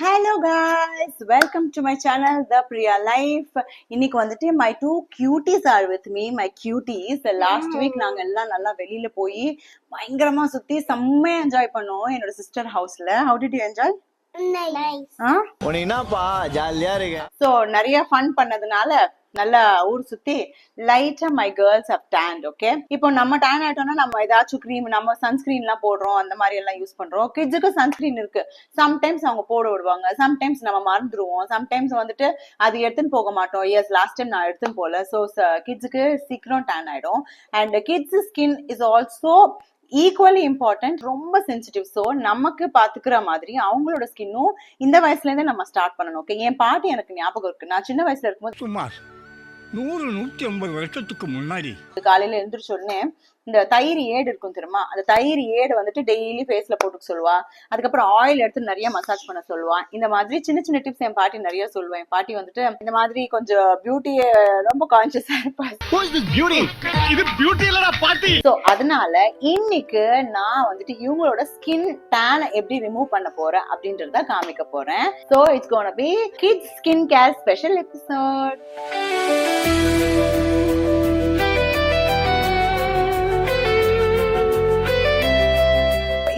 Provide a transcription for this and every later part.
Hello guys, welcome to my channel The Priya Life. இன்னைக்கு வந்துட்டு my two cuties are with me, my cuties. Last week நாங்க எல்லாம் நல்லா வெளியில போய் பயங்கரமா சுத்தி செம்மையா என்ஜாய் பண்ணோம் என்னோட சிஸ்டர் ஹவுஸ்ல. How did you enjoy? So நிறைய ஃபன் பண்ணதுனால நல்லா ஊர் சுத்தி லைட்டா my girls have don't. Okay, இப்போ நம்ம டேன் ஆயிட்டோம்னா நம்ம ஏதாச்சும் க்ரீம், நம்ம சன்ஸ்கிரீன் எல்லாம் போடுறோம், அந்த மாதிரி எல்லாம் யூஸ் பண்றோம். கிட்ஸுக்கு சன்ஸ்கிரீன் இருக்கு, சம்டைம்ஸ் அவங்க போட விடுவாங்க, சம்டைம்ஸ் நம்ம மறந்துடுவோம், சம்டைம்ஸ் வந்துட்டு அது எடுத்துன்னு போக மாட்டோம். எஸ், லாஸ்ட் டைம் நான் எடுத்துன்னு போல. ஸோ கிட்ஸுக்கு சீக்கிரம் டேன் ஆயிடும். And kids skin is also equally important, ரொம்ப சென்சிட்டிவ். ஸோ நமக்கு பாத்துக்கிற மாதிரி அவங்களோட ஸ்கின்னும் இந்த வயசுல இருந்தே நம்ம ஸ்டார்ட் பண்ணணும். ஓகே, என் பாட்டி எனக்கு ஞாபகம் இருக்கு, நான் சின்ன வயசுல இருக்கும்போது 100-150 வருஷத்துக்கு முன்னாடி காலையில எழுந்திரிச்ச உடனே இந்த தயிர் ஏடு இருக்கும் தெரியுமா, அந்த தயிர் ஏடு வந்துட்டு டெய்லி ஃபேஸ்ல போட்டுக்க சொல்லுவா. அதுக்கப்புறம் ஆயில் எடுத்து நிறைய மசாஜ் பண்ண சொல்லுவா. இந்த மாதிரி சின்ன சின்ன டிப்ஸ் என் பாட்டி நிறைய சொல்லுவேன். என் பாட்டி வந்துட்டு இந்த மாதிரி கொஞ்சம் பியூட்டிய ரொம்ப கான்சியஸா இருப்பா. சோ அதனால இன்னைக்கு நான் வந்துட்டு இவங்களோட ஸ்கின் டேனை எப்படி ரிமூவ் பண்ண போறேன் அப்படின்றத காமிக்க போறேன். So it's gonna be kids skin care special episode.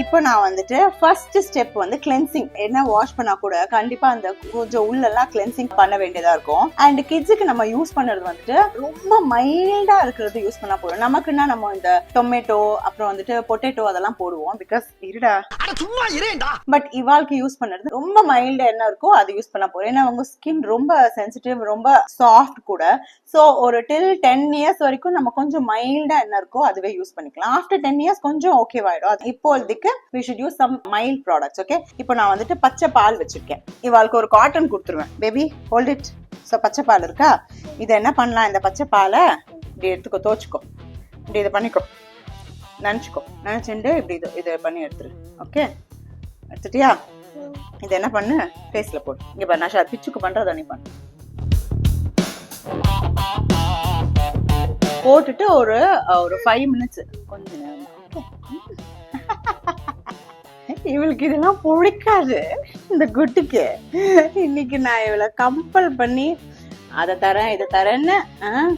இப்போ நான் வந்துட்டு ஃபர்ஸ்ட் ஸ்டெப் வந்து கிளென்சிங். என்ன வாஷ் பண்ணா கூட கண்டிப்பா அந்த கொஞ்சம் உள்ளெல்லாம் கிளென்சிங் பண்ண வேண்டியதா இருக்கும். அண்ட் கிட்ஸுக்கு நம்ம யூஸ் பண்றது வந்துட்டு ரொம்ப மைல்டா இருக்கிறது யூஸ் பண்ணா போதும். நமக்குன்னா நம்ம இந்த டொமேட்டோ அப்புறம் வந்துட்டு பொட்டேட்டோ அதெல்லாம் போடுவோம், பிகாஸ் இருடா பட் இவாளுக்கு யூஸ் பண்றது ரொம்ப மைல்டா என்ன இருக்கோ அது யூஸ் பண்ண போறோம். ஏன்னா அவங்க ஸ்கின் ரொம்ப சென்சிட்டிவ், ரொம்ப சாஃப்ட் கூட. ஸோ ஒரு டில் 10 இயர்ஸ் வரைக்கும் நம்ம கொஞ்சம் மைல்டா என்ன இருக்கோ அதுவே யூஸ் பண்ணிக்கலாம். ஆஃப்டர் 10 இயர்ஸ் கொஞ்சம் ஓகேவாயிடும். இப்போதைக்கு we should use some mild products. okay, இப்போ நான் வந்துட்டு பச்சை பால் வச்சிருக்கேன். இவாளுக்கு ஒரு காட்டன் கொடுத்துருவேன். Baby hold it. ஸோ பச்சை பால் இருக்கா, இதை என்ன பண்ணலாம், இந்த பச்சை பாலை இப்படி எடுத்துக்கோ, தோச்சுக்கோ, இப்படி இதை பண்ணிக்கோ, நினச்சிக்கோ, நினச்சிட்டு இப்படி இதை பண்ணி எடுத்துரு. ஓகே, எடுத்துட்டியா? இதை என்ன பண்ணு, ஃபேஸில் போடு. இங்கே பாரு, நான் பிச்சுக்கு பண்ணுறத நீ பண்ணு. போட்டுட்டு ஒரு 5 மினிட்ஸ் கொஞ்ச நேரம். இவளுக்கு இதெல்லாம் பிடிக்காது இந்த குட்டிக்கு. இன்னைக்கு நான் இவளை கம்பல் பண்ணி அதை தரேன் இதை தரேன்னு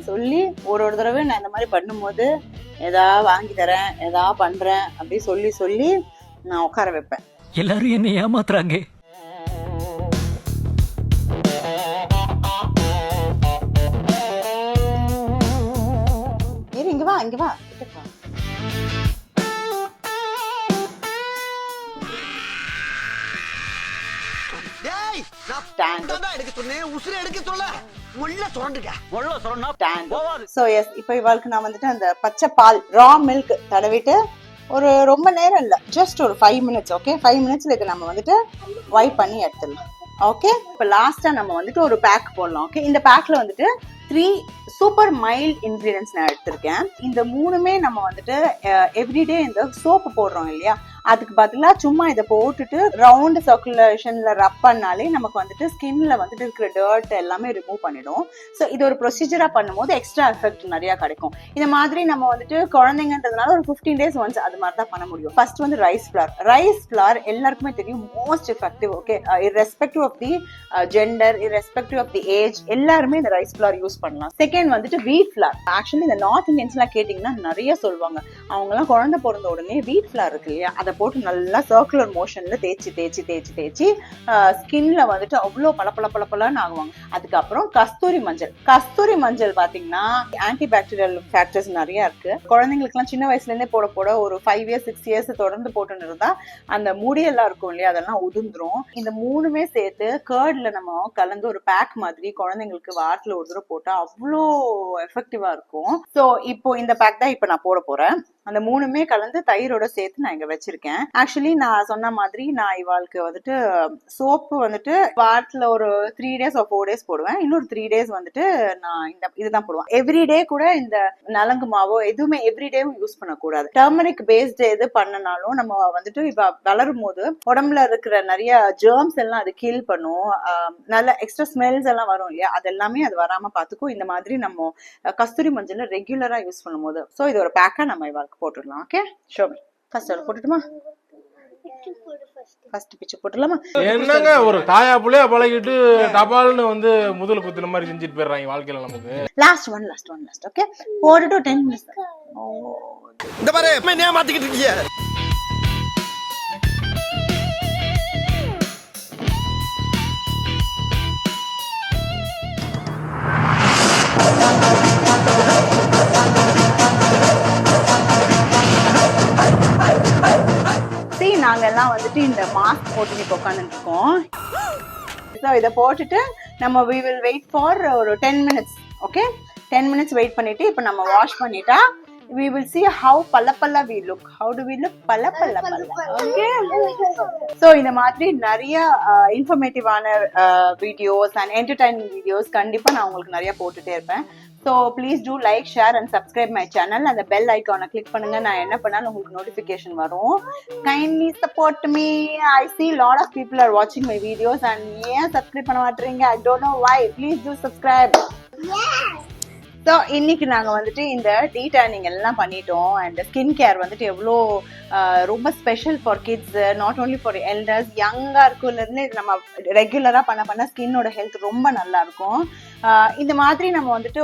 சொல்லி ஒரு தடவை நான் இந்த மாதிரி பண்ணும்போது எதா வாங்கி தரேன், எதா பண்றேன் அப்படி சொல்லி சொல்லி நான் உட்கார வைப்பேன். எல்லாரும் என்ன ஏமாத்துறாங்க. இங்க வா, இங்க வா. இப்போ இவாளுக்கு நான் வந்துட்டு அந்த பச்சை பால் ரா மில்க் தடவிட்டு ஒரு ரொம்ப நேரம் இல்ல, ஜஸ்ட் ஒரு 5 மினிட்ஸ். ஓகே, 5 மினிட்ஸ்ல இதை நம்ம வந்துட்டு வைப் பண்ணி எடுத்துடலாம். ஓகே, இப்போ லாஸ்டா நம்ம வந்துட்டு ஒரு பேக் போடலாம். ஓகே, இந்த பேக்ல வந்துட்டு 3 சூப்பர் மைல்ட் இன்கிரீடியன்ஸ் நான் எடுத்திருக்கேன். இந்த 3மே நம்ம வந்துட்டு எவ்ரிடே இந்த சோப்பு போடுறோம் இல்லையா, அதுக்கு பதிலா சும்மா இதை போட்டுட்டு ரவுண்ட் சர்க்குலேஷன்ல ரப் பண்ணாலே நமக்கு வந்துட்டு ஸ்கின்ல வந்துட்டு இருக்கிற டர்ட் எல்லாமே ரிமூவ் பண்ணிடும். ஸோ இது ஒரு ப்ரொசீஜரா பண்ணும்போது எக்ஸ்ட்ரா எஃபெக்ட் நிறைய கிடைக்கும். இந்த மாதிரி நம்ம வந்துட்டு குழந்தைங்கன்றதுனால ஒரு 15 days ஒன்ஸ் அது மாதிரி தான் பண்ண முடியும். ஃபர்ஸ்ட் வந்து ரைஸ் ஃபிளார் எல்லாருக்குமே தெரியும், most effective. Okay, irrespective of the gender, irrespective of the age, எல்லாருமே இந்த ரைஸ் ஃபிளார் யூஸ் பண்ணலாம். செகண்ட் வந்துட்டு வீட் ஃபிளார். ஆக்சுவலி இந்த நார்த் இந்தியன்ஸ்லாம் கேட்டீங்கன்னா நிறைய சொல்லுவாங்க, அவங்க எல்லாம் குழந்தை பிறந்த உடனே வீட் ஃபிளார் இருக்கு இல்லையா, அதை போட்டு நல்லா சர்க்குலர் மோஷன்ல தேய்ச்சி தேய்ச்சி தேய்ச்சி தேய்ச்சி ஸ்கின்ல வந்துட்டு அவ்வளோ பளபளன்னு ஆகுவாங்க. அதுக்கப்புறம் கஸ்தூரி மஞ்சள் பாத்தீங்கன்னா ஆன்டி பாக்டீரியல் ஃபேக்டர்ஸ் நிறைய இருக்கு. குழந்தைங்களுக்கு எல்லாம் சின்ன வயசுல இருந்தே போட ஒரு 5 இயர்ஸ் 6 இயர்ஸ் தொடர்ந்து போட்டுன்னு இருந்தா அந்த முடியெல்லாம் இருக்கும் இல்லையா, அதெல்லாம் உதிர்ந்துரும். இந்த 3மே சேர்த்து கர்ட்ல நம்ம கலந்து ஒரு பேக் மாதிரி குழந்தைங்களுக்கு வாரத்துல ஒரு தடவை போட்டா அவ்வளோ எஃபெக்டிவா இருக்கும். ஸோ இப்போ இந்த பேக் தான் இப்போ நான் போட போறேன். அந்த 3மே கலந்து தயிரோட சேர்த்து நான் இங்க வச்சிருக்கேன். ஆக்சுவலி நான் சொன்ன மாதிரி நான் இவாளுக்கு வந்துட்டு சோப்பு வந்துட்டு வாரத்துல ஒரு 3 days or 4 days போடுவேன். இன்னொரு 3 days வந்துட்டு நான் இதுதான் போடுவேன். எவ்ரிடே கூட இந்த நலங்கு மாவோ எதுவுமே எவ்ரிடேவும் யூஸ் பண்ணக்கூடாது. டர்மரிக் பேஸ்ட் எது பண்ணனாலும் நம்ம வந்துட்டு இப்ப வளரும் போது உடம்புல இருக்கிற நிறைய ஜெர்ம்ஸ் எல்லாம் அது கில் பண்ணும். நல்ல எக்ஸ்ட்ரா ஸ்மெல்ஸ் எல்லாம் வரும் இல்லையா, அது எல்லாமே அது வராம பாத்துக்கும். இந்த மாதிரி நம்ம கஸ்தூரி மஞ்சள் ரெகுலரா யூஸ் பண்ணும் போது. ஸோ இது ஒரு பேக்கா நம்ம இவாளுக்கு போட்டுடலாம். Okay, show me. ஃபர்ஸ்ட் போட்டுட்டுமா? ஃபர்ஸ்ட் பிச்சு போட்டுலாமா? என்னங்க ஒரு தாயா புள்ளையா பழகிட்டு டபால்னு வந்து முதல் குத்துன மாதிரி செஞ்சுட்டு போயிடுறாங்க வாழ்க்கையில நமக்கு. லாஸ்ட் ஒன் ஓகே போட்டுட்டு 10 minutes. இந்த பாரு என்ன மாத்திக்கிட்டு இருக்கீங்க. நாங்க எல்லாம் வந்துட்டு இந்த மாஸ்க் போட்டு இப்போ உட்காந்துட்டு இருக்கோம். ஸோ இதை போட்டுட்டு நம்ம we will wait for ஒரு 10 minutes. ஓகே 10 minutes வெயிட் பண்ணிட்டு இப்போ நம்ம வாஷ் பண்ணிட்டா we will see how பல்லப்பல்ல we look. How do we look? பல்லப்பல்ல. ஓகே ஸோ இந்த மாதிரி நிறைய இன்ஃபர்மேட்டிவான வீடியோஸ் அண்ட் என்டர்டைனிங் வீடியோஸ் கண்டிப்பா நான் உங்களுக்கு நிறைய போட்டுட்டே இருப்பேன். So please do like share and subscribe my channel. அந்த பெல் ஐக்கானை கிளிக் பண்ணுங்க. நான் என்ன பண்ணாலும் உங்களுக்கு நோட்டிஃபிகேஷன் வரும். Kindly support me. I see lot of people are watching my videos and ஏன் சப்ஸ்கிரைப் பண்ண மாட்டீங்க? I don't know why. Please do subscribe. So இன்னைக்கு நாங்கள் வந்துட்டு இந்த டீடானிங் எல்லாம் பண்ணிட்டோம். அண்ட் ஸ்கின் கேர் வந்துட்டு எவ்வளோ ரொம்ப special for kids, not only for elders. யங்காக இருக்கும்லேருந்து இது நம்ம ரெகுலராக பண்ண ஸ்கின்னோட ஹெல்த் ரொம்ப நல்லா இருக்கும். இந்த மாதிரி நம்ம வந்துட்டு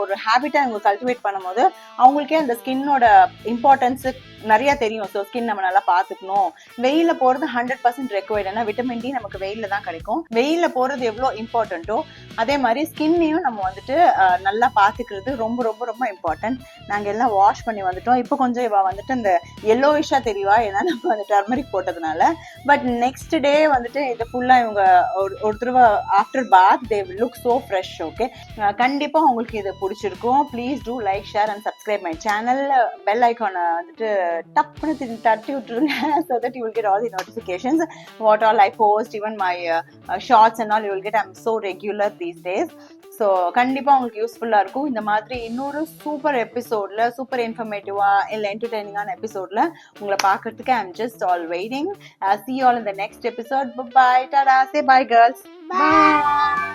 ஒரு ஹேபிட்டை அவங்க கல்டிவேட் பண்ணும்போது அவங்களுக்கே அந்த ஸ்கின்னோட இம்பார்ட்டன்ஸு நிறைய தெரியும். ஸோ ஸ்கின் நம்ம நல்லா பார்த்துக்கணும். வெயில போகிறது 100% ரெக்வயர்ட். ஏன்னா விட்டமின் டி நமக்கு வெயில தான் கிடைக்கும். வெயில போகிறது எவ்வளோ இம்பார்ட்டண்ட்டோ அதே மாதிரி ஸ்கின்னையும் நம்ம வந்துட்டு நல்லா பார்த்துக்கிறது ரொம்ப ரொம்ப ரொம்ப இம்பார்ட்டன்ட். நாங்கள் எல்லாம் வாஷ் பண்ணி வந்துட்டோம். இப்போ கொஞ்சம் இவ வந்துட்டு அந்த எல்லோயிஷா தெரியவா, ஏன்னா நம்ம வந்து டர்மரிக் போட்டதுனால. பட் நெக்ஸ்ட் டே வந்துட்டு இது ஃபுல்லாக இவங்க ஒரு தடவை after bath they look so fresh. Okay கண்டிப்பா உங்களுக்கு இது பிடிச்சிருக்கும். Please do like share and subscribe my channel. Bell ஐக்கானை வந்துட்டு டப்புன்னு தட்டி விட்டுருங்க. so that you will get all the notifications what all I post, even my shorts and all you will get. I'm so regular these days. So கண்டிப்பா உங்களுக்கு யூஸ்ஃபுல்லா இருக்கும். இந்த மாதிரி இன்னொரு சூப்பர் எபிசோட்ல சூப்பர் இன்ஃபர்மேட்டிவா இல்லை என்டர்டைனிங்கான எபிசோட்ல உங்களை பார்க்கறதுக்கு I'm just all waiting. See you all in the next episode. Bye bye. Tada. Say bye girls. Bye.